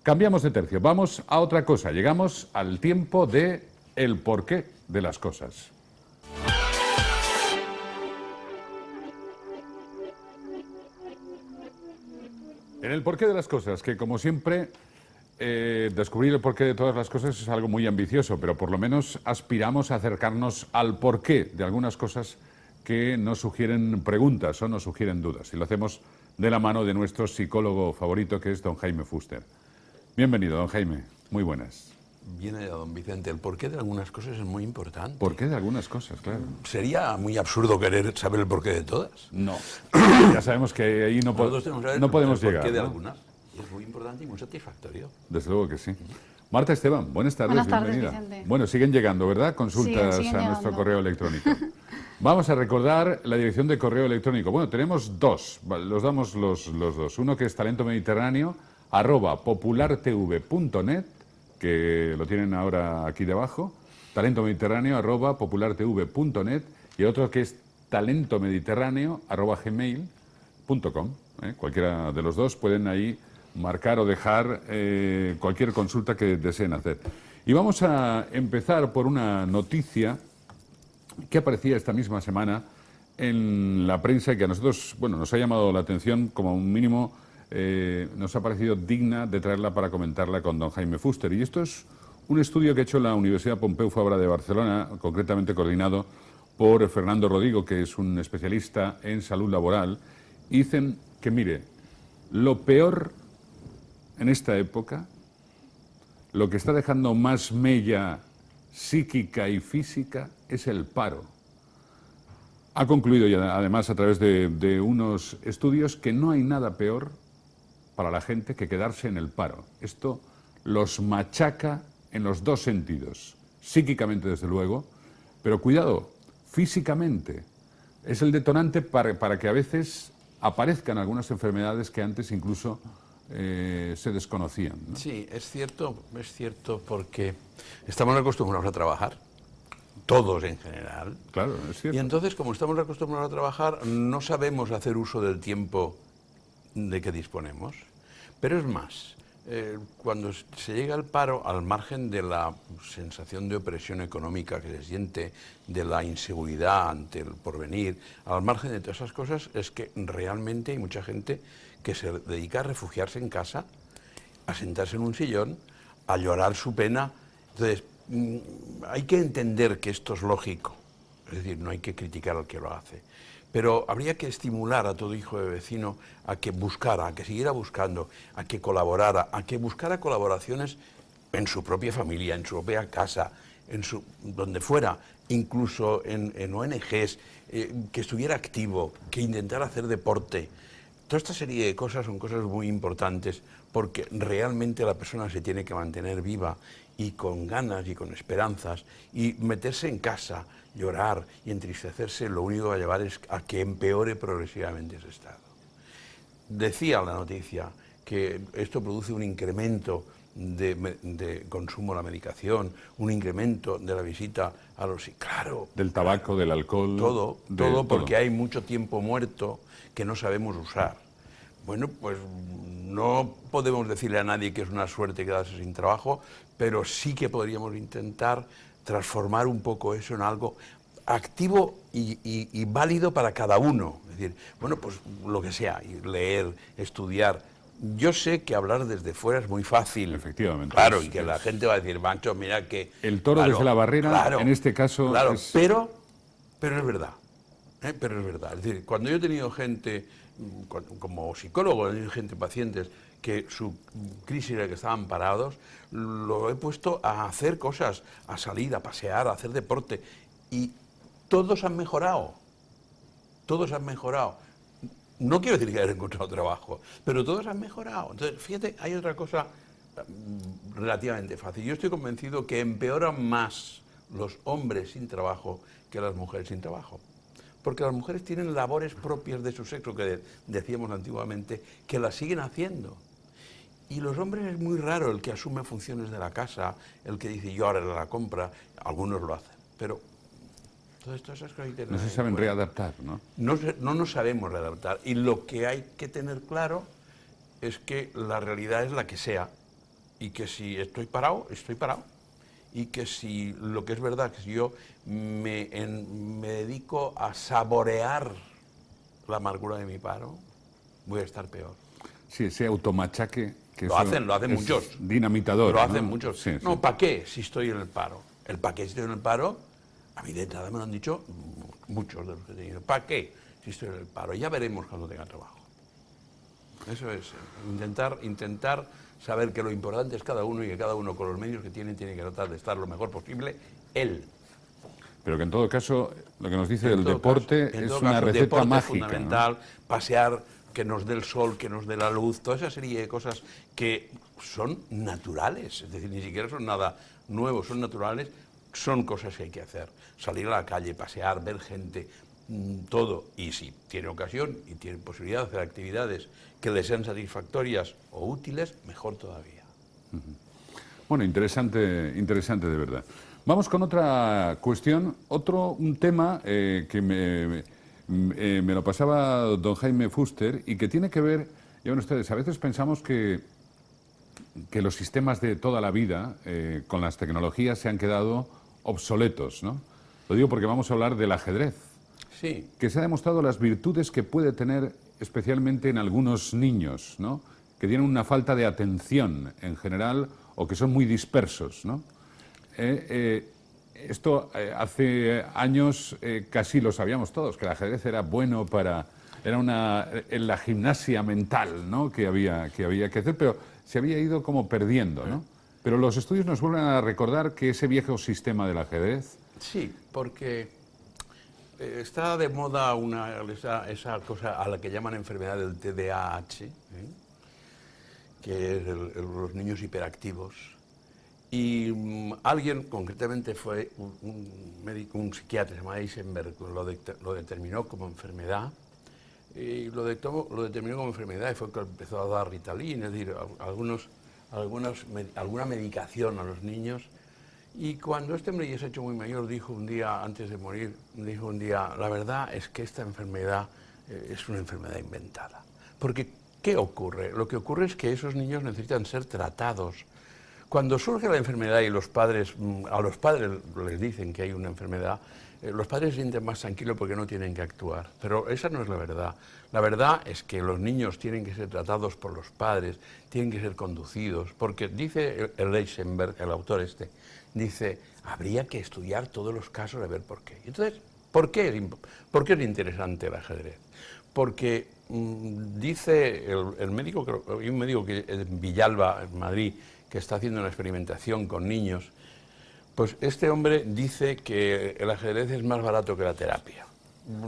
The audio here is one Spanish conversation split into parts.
Cambiamos de tercio, vamos a otra cosa. Llegamos al tiempo de el porqué de las cosas. En el porqué de las cosas, que como siempre, descubrir el porqué de todas las cosas es algo muy ambicioso, pero por lo menos aspiramos a acercarnos al porqué de algunas cosas que nos sugieren preguntas o nos sugieren dudas. Y lo hacemos de la mano de nuestro psicólogo favorito, que es don Jaime Fuster. Bienvenido, don Jaime. Muy buenas. Bien hallado, don Vicente. El porqué de algunas cosas es muy importante. ¿Porqué de algunas cosas? Claro. Sería muy absurdo querer saber el porqué de todas. No. Ya sabemos que ahí no podemos llegar. El porqué de ¿no? algunas. Es muy importante y muy satisfactorio. Desde luego que sí. Marta Esteban, buenas tardes, Buenas tardes, bienvenida. Vicente. Bueno, siguen llegando, ¿verdad? Consultas Siguen a nuestro llegando. correo electrónico. Vamos a recordar la dirección de correo electrónico. Bueno, tenemos dos, los damos los dos. Uno que es talentomediterráneo@populartv.net, que lo tienen ahora aquí debajo, talentomediterráneo@populartv.net, y otro que es talentomediterráneo@gmail.com. Cualquiera de los dos pueden ahí marcar o dejar cualquier consulta que deseen hacer. Y vamos a empezar por una noticia que aparecía esta misma semana en la prensa y que a nosotros, bueno, nos ha llamado la atención, como un mínimo nos ha parecido digna de traerla para comentarla con don Jaime Fuster. Y esto es un estudio que ha hecho la Universidad Pompeu Fabra de Barcelona, concretamente coordinado por Fernando Rodrigo, que es un especialista en salud laboral. Y dicen que, mire, lo peor en esta época, lo que está dejando más mella psíquica y física, es el paro. Ha concluido ya, además, a través de unos estudios, que no hay nada peor para la gente que quedarse en el paro. Esto los machaca en los dos sentidos. Psíquicamente, desde luego, pero cuidado, físicamente. Es el detonante para que a veces aparezcan algunas enfermedades que antes incluso se desconocían, ¿no? Sí, es cierto porque estamos acostumbrados a trabajar, todos en general. Claro, es cierto. Y entonces, como estamos acostumbrados a trabajar, no sabemos hacer uso del tiempo de que disponemos. Pero es más, cuando se llega al paro, al margen de la sensación de opresión económica que se siente, de la inseguridad ante el porvenir, al margen de todas esas cosas, es que realmente hay mucha gente que se dedica a refugiarse en casa, a sentarse en un sillón, a llorar su pena. Entonces, hay que entender que esto es lógico, es decir, no hay que criticar al que lo hace. Pero habría que estimular a todo hijo de vecino a que buscara, a que siguiera buscando, a que colaborara, a que buscara colaboraciones en su propia familia, en su propia casa, donde fuera, incluso en ONGs, que estuviera activo, que intentara hacer deporte. Toda esta serie de cosas son cosas muy importantes porque realmente la persona se tiene que mantener viva y con ganas y con esperanzas, y meterse en casa, llorar y entristecerse, lo único que va a llevar es a que empeore progresivamente ese estado. Decía la noticia que esto produce un incremento de consumo de la medicación, un incremento de la visita a los... Claro. Del tabaco, del alcohol... Todo, porque hay mucho tiempo muerto que no sabemos usar. Bueno, pues no podemos decirle a nadie que es una suerte quedarse sin trabajo, pero sí que podríamos intentar transformar un poco eso en algo activo y válido para cada uno. Es decir, bueno, pues lo que sea, leer, estudiar. Yo sé que hablar desde fuera es muy fácil. Efectivamente. Claro, y que la gente va a decir, Mancho, mira que... El toro claro, desde la barrera, claro, en este caso... Claro, es... pero es verdad. Pero es verdad. Es decir, cuando yo he tenido gente, como psicólogo, he tenido gente, pacientes, que su crisis era que estaban parados, lo he puesto a hacer cosas, a salir, a pasear, a hacer deporte. Y todos han mejorado. Todos han mejorado. No quiero decir que hayan encontrado trabajo, pero todos han mejorado. Entonces, fíjate, hay otra cosa relativamente fácil. Yo estoy convencido que empeoran más los hombres sin trabajo que las mujeres sin trabajo. Porque las mujeres tienen labores propias de su sexo, que decíamos antiguamente, que las siguen haciendo. Y los hombres es muy raro el que asume funciones de la casa, el que dice yo haré la compra, algunos lo hacen, pero todas esas cosas hay que tener No se en saben cuenta. readaptar, ¿no? No nos sabemos readaptar, y lo que hay que tener claro es que la realidad es la que sea, y que si estoy parado, estoy parado. Y que si lo que es verdad, que si yo me dedico a saborear la amargura de mi paro, voy a estar peor. Sí, ese automachaque que Lo hacen es muchos. Dinamitador. Lo hacen ¿no? muchos. Sí, No, sí. ¿para qué si estoy en el paro? El para qué si estoy en el paro, a mí de entrada me lo han dicho muchos de los que he tenido. ¿Para qué si estoy en el paro? Ya veremos cuando tenga trabajo. Eso es, intentar saber que lo importante es cada uno y que cada uno con los medios que tiene que tratar de estar lo mejor posible él. Pero que en todo caso, lo que nos dice En el todo deporte caso, en es todo una caso, el receta deporte es mágica. fundamental, ¿no? pasear, que nos dé el sol, que nos dé la luz, toda esa serie de cosas que son naturales, es decir, ni siquiera son nada nuevo, son naturales, son cosas que hay que hacer. Salir a la calle, pasear, ver gente, todo. Y si tiene ocasión y tiene posibilidad de hacer actividades que le sean satisfactorias o útiles, mejor todavía. Bueno, interesante, interesante de verdad. Vamos con otra cuestión, un tema que me lo pasaba don Jaime Fuster y que tiene que ver, ya ven ustedes, a veces pensamos que los sistemas de toda la vida con las tecnologías se han quedado obsoletos, ¿no? Lo digo porque vamos a hablar del ajedrez, Sí. que se ha demostrado las virtudes que puede tener especialmente en algunos niños, ¿no? Que tienen una falta de atención en general o que son muy dispersos, ¿no? Esto hace años casi lo sabíamos todos, que el ajedrez era bueno en la gimnasia mental, ¿no? que había que hacer, pero se había ido como perdiendo, ¿no? Pero los estudios nos vuelven a recordar que ese viejo sistema del ajedrez... Sí, porque está de moda esa cosa a la que llaman enfermedad del TDAH, que es los niños hiperactivos. Y alguien, concretamente fue un médico, un psiquiatra, se llama Eisenberg, lo determinó como enfermedad. Y lo determinó como enfermedad y fue que empezó a dar Ritalin, es decir, alguna medicación a los niños. Y cuando este hombre ya se ha hecho muy mayor, dijo un día, antes de morir, la verdad es que esta enfermedad es una enfermedad inventada. Porque, ¿qué ocurre? Lo que ocurre es que esos niños necesitan ser tratados. Cuando surge la enfermedad y a los padres les dicen que hay una enfermedad, los padres se sienten más tranquilos porque no tienen que actuar. Pero esa no es la verdad. La verdad es que los niños tienen que ser tratados por los padres, tienen que ser conducidos, porque dice el Eisenberg, el autor dice, habría que estudiar todos los casos a ver por qué. Entonces, ¿por qué es interesante el ajedrez? Porque dice el médico, hay un médico que en Villalba, en Madrid, que está haciendo una experimentación con niños, pues este hombre dice que el ajedrez es más barato que la terapia.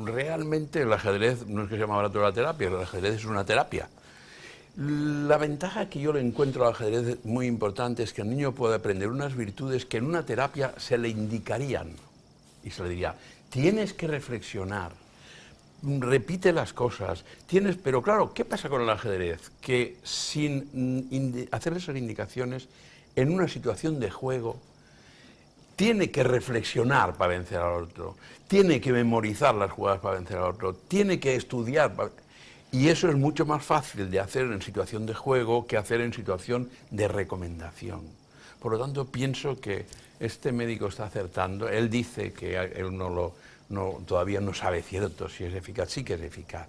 Realmente el ajedrez no es que sea más barato que la terapia, el ajedrez es una terapia. La ventaja que yo le encuentro al ajedrez muy importante es que el niño puede aprender unas virtudes que en una terapia se le indicarían. Y se le diría, tienes que reflexionar, repite las cosas, pero claro, ¿qué pasa con el ajedrez? Que sin hacer esas indicaciones, en una situación de juego, tiene que reflexionar para vencer al otro, tiene que memorizar las jugadas para vencer al otro, tiene que estudiar. Y eso es mucho más fácil de hacer en situación de juego que hacer en situación de recomendación. Por lo tanto, pienso que este médico está acertando. Él dice que él todavía no sabe cierto si es eficaz. Sí que es eficaz.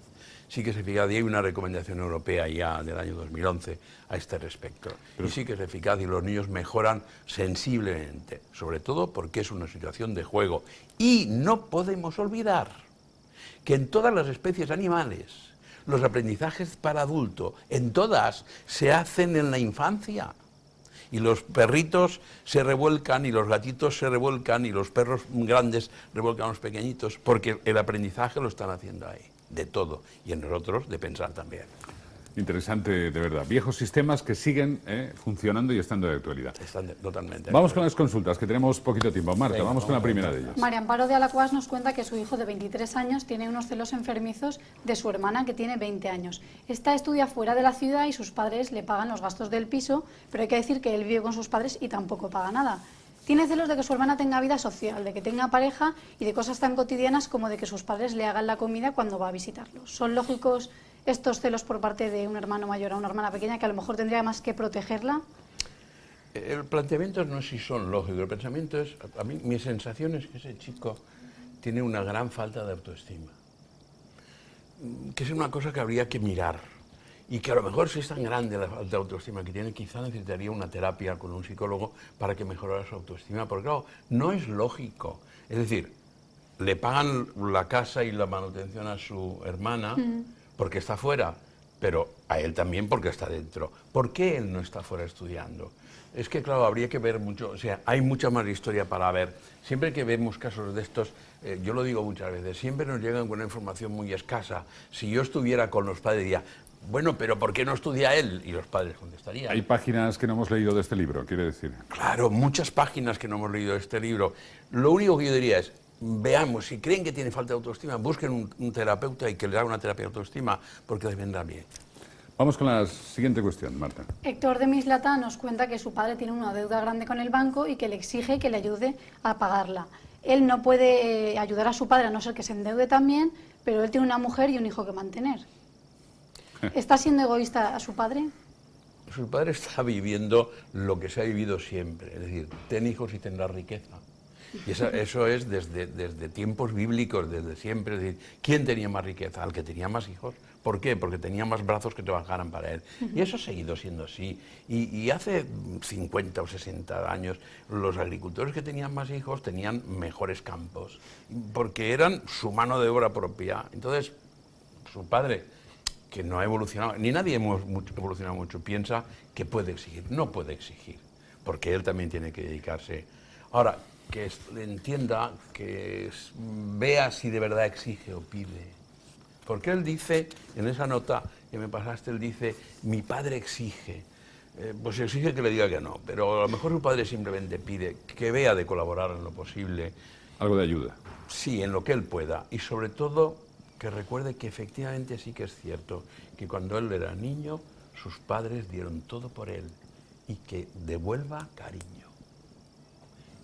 Sí que es eficaz y hay una recomendación europea ya del año 2011 a este respecto. Y sí que es eficaz y los niños mejoran sensiblemente, sobre todo porque es una situación de juego. Y no podemos olvidar que en todas las especies animales los aprendizajes para adulto, en todas, se hacen en la infancia. Y los perritos se revuelcan, y los gatitos se revuelcan, y los perros grandes revuelcan a los pequeñitos, porque el aprendizaje lo están haciendo ahí, de todo. Y en nosotros, de pensar también. Interesante, de verdad. Viejos sistemas que siguen funcionando y estando de actualidad. Están totalmente. Vamos con las consultas, que tenemos poquito tiempo. Marta, Venga, vamos con la primera de ellas. María Amparo de Alacuás nos cuenta que su hijo de 23 años tiene unos celos enfermizos de su hermana que tiene 20 años. Esta estudia fuera de la ciudad y sus padres le pagan los gastos del piso, pero hay que decir que él vive con sus padres y tampoco paga nada. Tiene celos de que su hermana tenga vida social, de que tenga pareja y de cosas tan cotidianas como de que sus padres le hagan la comida cuando va a visitarlos. ¿Son lógicos estos celos por parte de un hermano mayor a una hermana pequeña que a lo mejor tendría más que protegerla? El planteamiento no es si son lógicos, el pensamiento es, a mí mi sensación es que ese chico tiene una gran falta de autoestima, que es una cosa que habría que mirar y que a lo mejor si es tan grande la falta de autoestima que tiene, quizá necesitaría una terapia con un psicólogo para que mejorara su autoestima, porque claro, no es lógico, es decir, le pagan la casa y la manutención a su hermana porque está fuera, pero a él también porque está dentro. ¿Por qué él no está fuera estudiando? Es que, claro, habría que ver mucho, o sea, hay mucha más historia para ver. Siempre que vemos casos de estos, yo lo digo muchas veces, siempre nos llegan con una información muy escasa. Si yo estuviera con los padres, diría, bueno, pero ¿por qué no estudia él? Y los padres contestarían. Hay páginas que no hemos leído de este libro, quiere decir. Claro, muchas páginas que no hemos leído de este libro. Lo único que yo diría es, veamos, si creen que tiene falta de autoestima, busquen un terapeuta y que le haga una terapia de autoestima, porque les vendrá bien. Vamos con la siguiente cuestión, Marta. Héctor de Mislata nos cuenta que su padre tiene una deuda grande con el banco y que le exige que le ayude a pagarla. Él no puede ayudar a su padre a no ser que se endeude también, pero él tiene una mujer y un hijo que mantener. ¿Está siendo egoísta a su padre? Su padre está viviendo lo que se ha vivido siempre, es decir, ten hijos y tendrás riqueza. Y eso es desde tiempos bíblicos, desde siempre. Es decir, ¿quién tenía más riqueza? El que tenía más hijos. ¿Por qué? Porque tenía más brazos que trabajaran para él. Y eso ha seguido siendo así. Y hace 50 o 60 años los agricultores que tenían más hijos tenían mejores campos, porque eran su mano de obra propia. Entonces, su padre, que no ha evolucionado, ni nadie hemos evolucionado mucho, piensa que puede exigir. No puede exigir, porque él también tiene que dedicarse. Ahora, que entienda, que vea si de verdad exige o pide. Porque él dice, en esa nota que me pasaste, él dice, mi padre exige. Pues exige que le diga que no, pero a lo mejor su padre simplemente pide que vea de colaborar en lo posible. Algo de ayuda. Sí, en lo que él pueda. Y sobre todo, que recuerde que efectivamente sí que es cierto, que cuando él era niño, sus padres dieron todo por él. Y que devuelva cariño.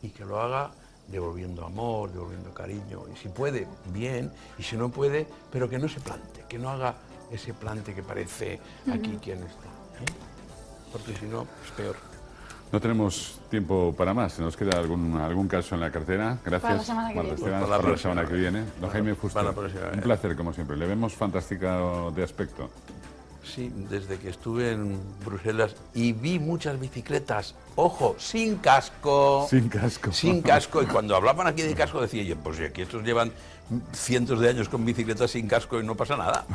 Y que lo haga devolviendo amor, devolviendo cariño, y si puede, bien, y si no puede, pero que no se plante, que no haga ese plante que parece aquí quien está, porque si no, es peor. No tenemos tiempo para más, se nos queda algún caso en la cartera. Gracias, Para la semana que Marta viene. Esteban, Para la para la próxima semana que vez. viene. Don Jaime Fuster, Para la próxima un vez. placer como siempre. Le vemos fantástica de aspecto. Sí, desde que estuve en Bruselas y vi muchas bicicletas, ojo, sin casco. Sin casco. Sin casco, y cuando hablaban aquí de casco decía yo, pues si aquí estos llevan cientos de años con bicicletas sin casco y no pasa nada.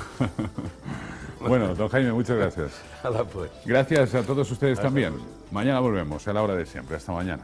Bueno, don Jaime, muchas gracias. Hala, pues. Gracias a todos ustedes también. Mañana volvemos a la hora de siempre. Hasta mañana.